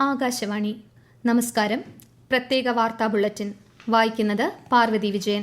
ആകാശവാണി. നമസ്കാരം. പ്രത്യേക വാർത്താ ബുള്ളറ്റിൻ വായിക്കുന്നത് പാർവതി വിജയൻ.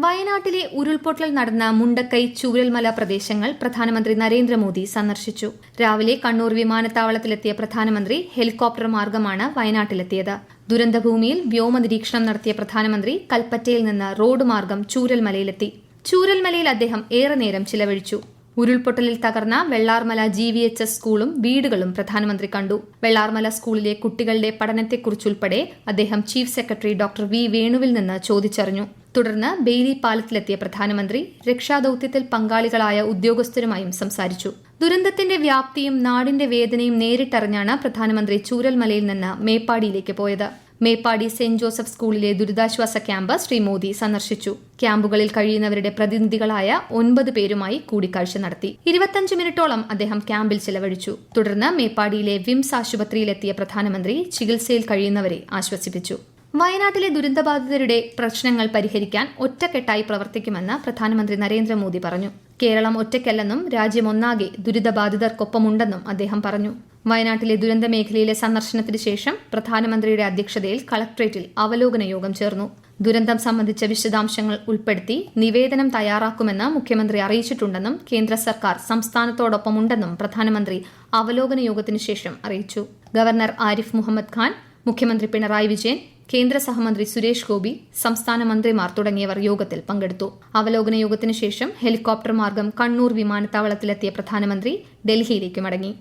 വയനാട്ടിലെ ഉരുൾപൊട്ടൽ നടന്ന മുണ്ടക്കൈ ചൂരൽമല പ്രദേശങ്ങൾ പ്രധാനമന്ത്രി നരേന്ദ്രമോദി സന്ദർശിച്ചു. രാവിലെ കണ്ണൂർ വിമാനത്താവളത്തിലെത്തിയ പ്രധാനമന്ത്രി ഹെലികോപ്റ്റർ മാർഗമാണ് വയനാട്ടിലെത്തിയത്. ദുരന്തഭൂമിയിൽ വ്യോമ നിരീക്ഷണം നടത്തിയ പ്രധാനമന്ത്രി കൽപ്പറ്റയിൽ നിന്ന് റോഡ് മാർഗം ചൂരൽമലയിലെത്തി. ചൂരൽമലയിൽ അദ്ദേഹം ഏറെ നേരം ചിലവഴിച്ചു. ഉരുൾപൊട്ടലിൽ തകർന്ന വെള്ളാർമല GVHS സ്കൂളും വീടുകളും പ്രധാനമന്ത്രി കണ്ടു. വെള്ളാർമല സ്കൂളിലെ കുട്ടികളുടെ പഠനത്തെക്കുറിച്ചുൾപ്പെടെ അദ്ദേഹം ചീഫ് സെക്രട്ടറി ഡോക്ടർ വി വേണുവിൽ നിന്ന് ചോദിച്ചറിഞ്ഞു. തുടർന്ന് ബെയ്ലി പാലത്തിലെത്തിയ പ്രധാനമന്ത്രി രക്ഷാദൌത്യത്തിൽ പങ്കാളികളായ ഉദ്യോഗസ്ഥരുമായും സംസാരിച്ചു. ദുരന്തത്തിന്റെ വ്യാപ്തിയും നാടിന്റെ വേദനയും നേരിട്ടറിഞ്ഞാണ് പ്രധാനമന്ത്രി ചൂരൽമലയിൽ നിന്ന് മേപ്പാടിയിലേക്ക് പോയത്. മേപ്പാടി സെന്റ് ജോസഫ് സ്കൂളിലെ ദുരിതാശ്വാസ ക്യാമ്പ് ശ്രീ മോദി സന്ദർശിച്ചു. ക്യാമ്പുകളിൽ കഴിയുന്നവരുടെ പ്രതിനിധികളായ 9 പേരുമായി കൂടിക്കാഴ്ച നടത്തി. 25 മിനിറ്റോളം അദ്ദേഹം ക്യാമ്പിൽ ചിലവഴിച്ചു. തുടർന്ന് മേപ്പാടിയിലെ വിംസ് ആശുപത്രിയിലെത്തിയ പ്രധാനമന്ത്രി ചികിത്സയിൽ കഴിയുന്നവരെ ആശ്വസിപ്പിച്ചു. വയനാട്ടിലെ ദുരന്തബാധിതരുടെ പ്രശ്നങ്ങൾ പരിഹരിക്കാൻ ഒറ്റക്കെട്ടായി പ്രവർത്തിക്കുമെന്ന് പ്രധാനമന്ത്രി നരേന്ദ്രമോദി പറഞ്ഞു. കേരളം ഒറ്റയ്ക്കല്ലെന്നും രാജ്യമൊന്നാകെ ദുരിതബാധിതർക്കൊപ്പമുണ്ടെന്നും അദ്ദേഹം പറഞ്ഞു. വയനാട്ടിലെ ദുരന്ത മേഖലയിലെ സന്ദർശനത്തിന് ശേഷം പ്രധാനമന്ത്രിയുടെ അധ്യക്ഷതയിൽ കളക്ട്രേറ്റിൽ അവലോകന യോഗം ചേർന്നു. ദുരന്തം സംബന്ധിച്ച വിശദാംശങ്ങൾ ഉൾപ്പെടുത്തി നിവേദനം തയ്യാറാക്കുമെന്ന് മുഖ്യമന്ത്രി അറിയിച്ചിട്ടുണ്ടെന്നും കേന്ദ്ര സർക്കാർ സംസ്ഥാനത്തോടൊപ്പമുണ്ടെന്നും പ്രധാനമന്ത്രി അവലോകന യോഗത്തിനു ശേഷം അറിയിച്ചു. ഗവർണർ ആരിഫ് മുഹമ്മദ് ഖാൻ, മുഖ്യമന്ത്രി പിണറായി വിജയൻ, കേന്ദ്ര സഹമന്ത്രി സുരേഷ് ഗോപി, സംസ്ഥാന മന്ത്രിമാർ തുടങ്ങിയവർ യോഗത്തിൽ പങ്കെടുത്തു. അവലോകന യോഗത്തിനു ശേഷം ഹെലികോപ്റ്റർ മാർഗം കണ്ണൂർ വിമാനത്താവളത്തിലെത്തിയ പ്രധാനമന്ത്രി ഡൽഹിയിലേക്ക് മടങ്ങി.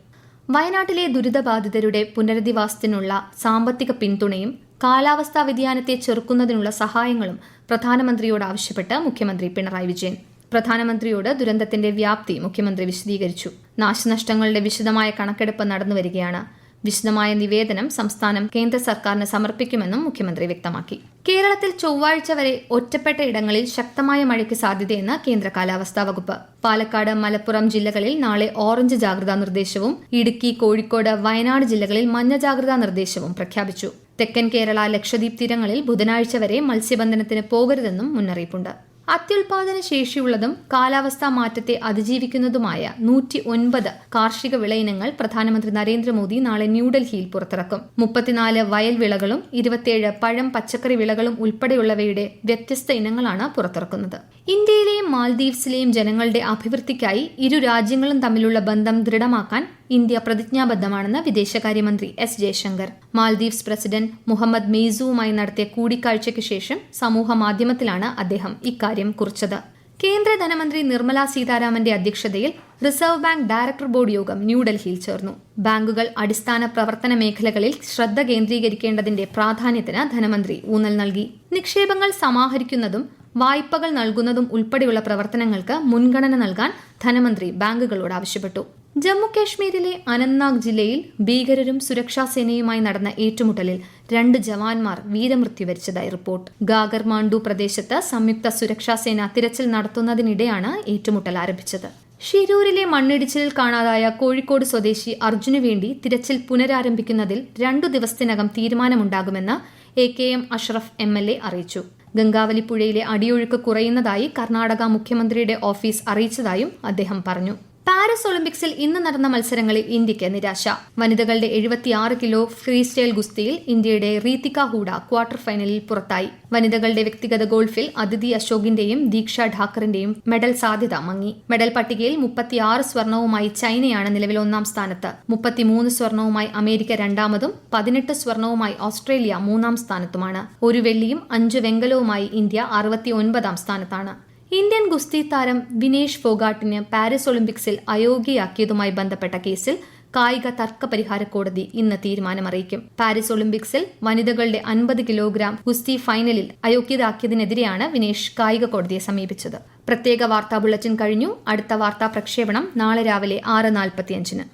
വയനാട്ടിലെ ദുരിതബാധിതരുടെ പുനരധിവാസത്തിനുള്ള സാമ്പത്തിക പിന്തുണയും കാലാവസ്ഥാ വ്യതിയാനത്തെ ചെറുക്കുന്നതിനുള്ള സഹായങ്ങളും പ്രധാനമന്ത്രിയോട് ആവശ്യപ്പെട്ട് മുഖ്യമന്ത്രി പിണറായി വിജയൻ. പ്രധാനമന്ത്രിയോട് ദുരന്തത്തിന്റെ വ്യാപ്തി മുഖ്യമന്ത്രി വിശദീകരിച്ചു. നാശനഷ്ടങ്ങളുടെ വിശദമായ കണക്കെടുപ്പ് നടന്നുവരികയാണ്. വിശദമായ നിവേദനം സംസ്ഥാനം കേന്ദ്ര സർക്കാരിന് സമർപ്പിക്കുമെന്നും മുഖ്യമന്ത്രി വ്യക്തമാക്കി. കേരളത്തിൽ ചൊവ്വാഴ്ച വരെ ഒറ്റപ്പെട്ട ഇടങ്ങളിൽ ശക്തമായ മഴയ്ക്ക് സാധ്യതയെന്ന് കേന്ദ്ര കാലാവസ്ഥാ വകുപ്പ്. പാലക്കാട്, മലപ്പുറം ജില്ലകളിൽ നാളെ ഓറഞ്ച് ജാഗ്രതാ നിർദ്ദേശവും ഇടുക്കി, കോഴിക്കോട്, വയനാട് ജില്ലകളിൽ മഞ്ഞ ജാഗ്രതാ നിർദ്ദേശവും പ്രഖ്യാപിച്ചു. തെക്കൻ കേരള, ലക്ഷദ്വീപ് തീരങ്ങളിൽ ബുധനാഴ്ച വരെ മത്സ്യബന്ധനത്തിന് പോകരുതെന്നും മുന്നറിയിപ്പുണ്ട്. അത്യുൽപാദന ശേഷിയുള്ളതും കാലാവസ്ഥാ മാറ്റത്തെ അതിജീവിക്കുന്നതുമായ 109 കാർഷിക വിള ഇനങ്ങൾ പ്രധാനമന്ത്രി നരേന്ദ്രമോദി നാളെ ന്യൂഡൽഹിയിൽ പുറത്തിറക്കും. 34 വയൽ വിളകളും 27 പഴം, പച്ചക്കറി വിളകളും ഉൾപ്പെടെയുള്ളവയുടെ വ്യത്യസ്ത ഇനങ്ങളാണ് പുറത്തിറക്കുന്നത്. ഇന്ത്യയിലെയും മാൽദീവ്സിലെയും ജനങ്ങളുടെ അഭിവൃദ്ധിക്കായി ഇരു രാജ്യങ്ങളും തമ്മിലുള്ള ബന്ധം ദൃഢമാക്കാൻ ഇന്ത്യ പ്രതിജ്ഞാബദ്ധമാണെന്ന് വിദേശകാര്യമന്ത്രി S. ജയശങ്കർ. മാൽദീവ്സ് പ്രസിഡന്റ് മുഹമ്മദ് മെയ്സുവുമായി നടത്തിയ കൂടിക്കാഴ്ചയ്ക്ക് ശേഷം സമൂഹ മാധ്യമത്തിലാണ് അദ്ദേഹം ഇക്കാര്യം കുറിച്ചത്. കേന്ദ്ര ധനമന്ത്രി നിർമ്മല സീതാരാമന്റെ അധ്യക്ഷതയിൽ റിസർവ് ബാങ്ക് ഡയറക്ടർ ബോർഡ് യോഗം ന്യൂഡൽഹിയിൽ ചേർന്നു. ബാങ്കുകൾ അടിസ്ഥാന പ്രവർത്തന മേഖലകളിൽ ശ്രദ്ധ കേന്ദ്രീകരിക്കേണ്ടതിന്റെ പ്രാധാന്യത്തിന് ധനമന്ത്രി ഊന്നൽ നൽകി. നിക്ഷേപങ്ങൾ സമാഹരിക്കുന്നതും വായ്പകൾ നൽകുന്നതും ഉൾപ്പെടെയുള്ള പ്രവർത്തനങ്ങൾക്ക് മുൻഗണന നൽകാൻ ധനമന്ത്രി ബാങ്കുകളോട് ആവശ്യപ്പെട്ടു. ജമ്മു കാശ്മീരിലെ അനന്ത്നാഗ് ജില്ലയിൽ ഭീകരരും സുരക്ഷാ സേനയുമായി നടന്ന ഏറ്റുമുട്ടലിൽ 2 ജവാന്മാർ വീരമൃത്യു വരിച്ചതായി റിപ്പോർട്ട്. ഗാഗർ മാണ്ഡു പ്രദേശത്ത് സംയുക്ത സുരക്ഷാ സേന തിരച്ചിൽ നടത്തുന്നതിനിടെയാണ് ഏറ്റുമുട്ടൽ ആരംഭിച്ചത്. ഷിരൂരിലെ മണ്ണിടിച്ചിലിൽ കാണാതായ കോഴിക്കോട് സ്വദേശി അർജുനു വേണ്ടി തിരച്ചിൽ പുനരാരംഭിക്കുന്നതിൽ 2 ദിവസത്തിനകം തീരുമാനമുണ്ടാകുമെന്ന് AKM അഷ്റഫ് MLA അറിയിച്ചു. ഗംഗാവലി പുഴയിലെ അടിയൊഴുക്ക് കുറയുന്നതായി കർണാടക മുഖ്യമന്ത്രിയുടെ ഓഫീസ് അറിയിച്ചതായും അദ്ദേഹം പറഞ്ഞു. പാരീസ് ഒളിമ്പിക്സിൽ ഇന്ന് നടന്ന മത്സരങ്ങളിൽ ഇന്ത്യയ്ക്ക് നിരാശ. വനിതകളുടെ 76 കിലോ ഫ്രീ സ്റ്റൈൽ ഗുസ്തിയിൽ ഇന്ത്യയുടെ റീതിക ഹൂഡ ക്വാർട്ടർ ഫൈനലിൽ പുറത്തായി. വനിതകളുടെ വ്യക്തിഗത ഗോൾഫിൽ അദിതി അശോകിന്റെയും ദീക്ഷ ഠാക്കറിന്റെയും മെഡൽ സാധ്യത മങ്ങി. മെഡൽ പട്ടികയിൽ 36 സ്വർണവുമായി ചൈനയാണ് നിലവിൽ 1-ാം സ്ഥാനത്ത്. 33 സ്വർണവുമായി അമേരിക്ക 2-ാമതും 18 സ്വർണവുമായി ഓസ്ട്രേലിയ 3-ാം സ്ഥാനത്തുമാണ്. 1 വെള്ളിയും 5 വെങ്കലവുമായി ഇന്ത്യ 69-ാം സ്ഥാനത്താണ്. ഇന്ത്യൻ ഗുസ്തി താരം വിനേഷ് ഫോഗാട്ടിന് പാരീസ് ഒളിമ്പിക്സിൽ അയോഗ്യയാക്കിയതുമായി ബന്ധപ്പെട്ട കേസിൽ കായിക തർക്ക പരിഹാര കോടതി ഇന്ന് തീരുമാനമറിയിക്കും. പാരീസ് ഒളിമ്പിക്സിൽ വനിതകളുടെ 50 കിലോഗ്രാം ഗുസ്തി ഫൈനലിൽ അയോഗ്യരാക്കിയതിനെതിരെയാണ് വിനേഷ് കായിക കോടതിയെ സമീപിച്ചത്. പ്രത്യേക വാർത്താ ബുള്ളറ്റിൻ കഴിഞ്ഞു. അടുത്ത വാർത്താ പ്രക്ഷേപണം നാളെ രാവിലെ 6:45-ന്.